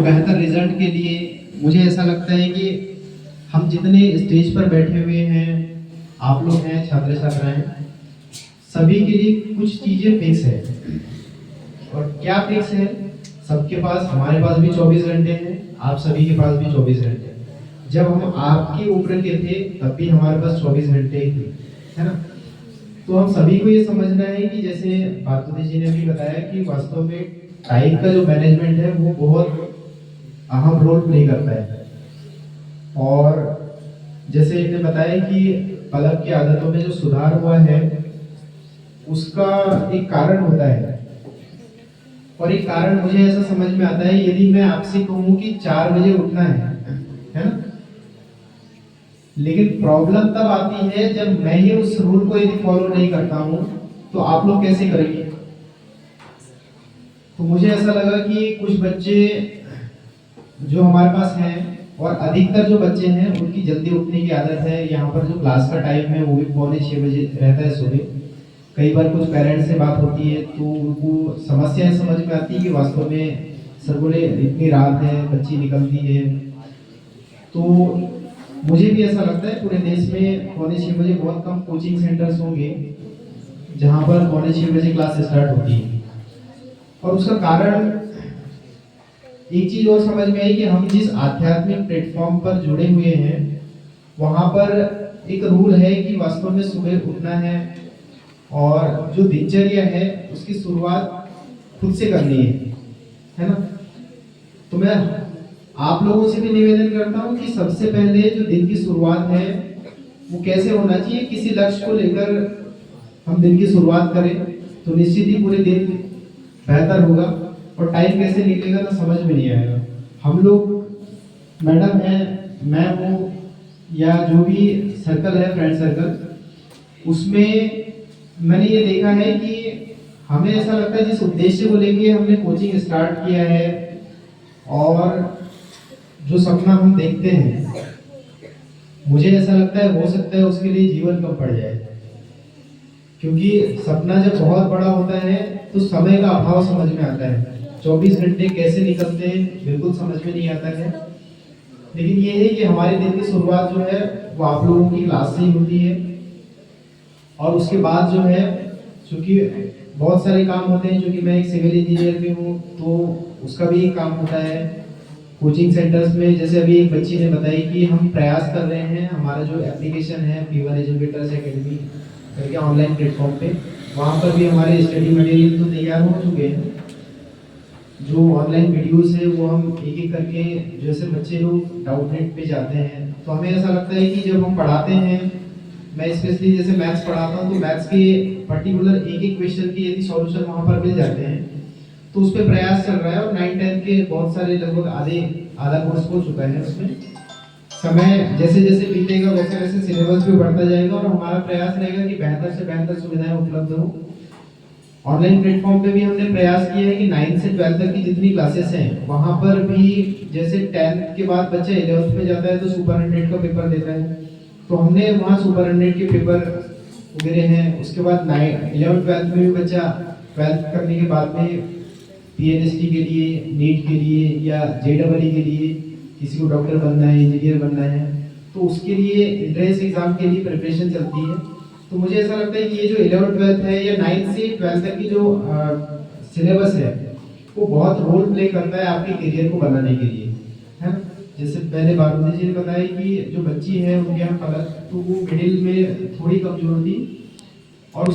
बेहतर रिजल्ट के लिए मुझे ऐसा लगता है कि हम जितने स्टेज पर बैठे हुए हैं, आप लोग हैं, छात्र छात्राएं, सभी के लिए कुछ चीज़ें फिक्स है। और क्या फिक्स है? सबके पास, हमारे पास भी 24 घंटे हैं, आप सभी के पास भी 24 घंटे हैं। जब हम आपकी उम्र के थे तब भी हमारे पास 24 घंटे ही थे, है ना? तो हम सभी को ये समझना है कि जैसे बातुती जी ने भी बताया कि वास्तव में टाइम का जो मैनेजमेंट है वो बहुत अहम रोल प्ले करता है। और जैसे इन्होंने बताया कि पलक की आदतों में जो सुधार हुआ है उसका एक कारण होता है, और एक कारण मुझे ऐसा समझ में आता है, यदि मैं आपसे कहूं कि 4 बजे उठना है ना? लेकिन प्रॉब्लम तब आती है जब मैं ही उस रूल को यदि फॉलो नहीं करता हूं, तो आप लोग कैसे करेंगे? तो मुझे ऐसा लगा कि कुछ बच्चे जो हमारे पास हैं, और अधिकतर जो बच्चे हैं उनकी जल्दी उठने की आदत है। यहाँ पर जो क्लास का टाइम है वो भी 5:45 रहता है सुबह। कई बार कुछ पेरेंट्स से बात होती है तो उनको समस्याएं समझ में आती है कि वास्तव में सर बोले इतनी रात है, बच्ची निकलती है। तो मुझे भी ऐसा लगता है पूरे देश में 5:45 बहुत कम कोचिंग सेंटर्स होंगे जहाँ पर 5:45 क्लास स्टार्ट होती है। और उसका कारण एक चीज और समझ में आई कि हम जिस आध्यात्मिक प्लेटफॉर्म पर जुड़े हुए हैं वहां पर एक रूल है कि वास्तव में सुबह उठना है, और जो दिनचर्या है उसकी शुरुआत खुद से करनी है ना? तो मैं आप लोगों से भी निवेदन करता हूं कि सबसे पहले जो दिन की शुरुआत है वो कैसे होना चाहिए। किसी लक्ष्य को लेकर हम दिन की शुरुआत करें तो निश्चित ही पूरे दिन बेहतर होगा, और टाइम कैसे निकलेगा तो समझ में नहीं आएगा। हम लोग मैडम हैं, मैं हूँ, या जो भी सर्कल है, फ्रेंड सर्कल, उसमें मैंने ये देखा है कि हमें ऐसा लगता है जिस उद्देश्य को लेके हमने कोचिंग स्टार्ट किया है और जो सपना हम देखते हैं, मुझे ऐसा लगता है हो सकता है उसके लिए जीवन कम पड़ जाए। क्योंकि सपना जब बहुत बड़ा होता है तो समय का अभाव समझ में आता है। 24 घंटे कैसे निकलते हैं बिल्कुल समझ में नहीं आता है। लेकिन ये है कि हमारे दिन की शुरुआत जो है वो आप लोगों की क्लास से ही होती है, और उसके बाद जो है, चूंकि बहुत सारे काम होते हैं, क्योंकि मैं एक सिविल इंजीनियर भी हूँ तो उसका भी एक काम होता है कोचिंग सेंटर्स में। जैसे अभी एक बच्ची ने बताई कि हम प्रयास कर रहे हैं, हमारा जो एप्लीकेशन है P1 एजुकेटर्स एकेडमी करके ऑनलाइन प्लेटफॉर्म पे, वहाँ पर भी हमारे स्टडी मटेरियल तो तैयार हो चुके हैं। जो ऑनलाइन वीडियोस है वो हम एक एक करके, जैसे बच्चे लोग डाउटनेट पे जाते हैं तो हमें ऐसा लगता है कि जब हम पढ़ाते हैं, मैं स्पेशली जैसे मैथ्स पढ़ाता हूँ तो मैथ्स के पर्टिकुलर एक एक क्वेश्चन की यदि सॉल्यूशन वहाँ पर मिल जाते हैं तो उस पर प्रयास चल रहा है। और 9-10 के बहुत सारे लगभग आधा कोर्स हो चुका है। उसमें समय जैसे जैसे बीतेगा वैसे वैसे सिलेबस भी बढ़ता जाएगा, और हमारा प्रयास रहेगा कि बेहतर से बेहतर सुविधाएं उपलब्ध हो। ऑनलाइन प्लेटफॉर्म पे भी हमने प्रयास किया है कि 9 से 12 तक की जितनी क्लासेस हैं वहाँ पर भी, जैसे 10th के बाद बच्चा 11th में जाता है तो सुपर 100 का पेपर देता है, तो हमने वहाँ सुपर 100 के पेपर वगैरह हैं। उसके बाद 11th-12th में भी बच्चा 12th करने के बाद में PNST के लिए, नीट के लिए या JEE के लिए, किसी को डॉक्टर बनना है, इंजीनियर बनना है, तो उसके लिए एंट्रेंस एग्जाम के लिए प्रिपरेशन चलती है। तो मुझे ऐसा लगता है कि ये जो 11th-12th है या 9 से 12 तक की जो सिलेबस है वो बहुत रोल प्ले करता है आपके करियर को बनाने के लिए, है ना? जैसे पहले बारूदी जी ने बताया कि जो बच्ची है उनके यहाँ पलक, तो वो मिडिल में थोड़ी कमजोर थी,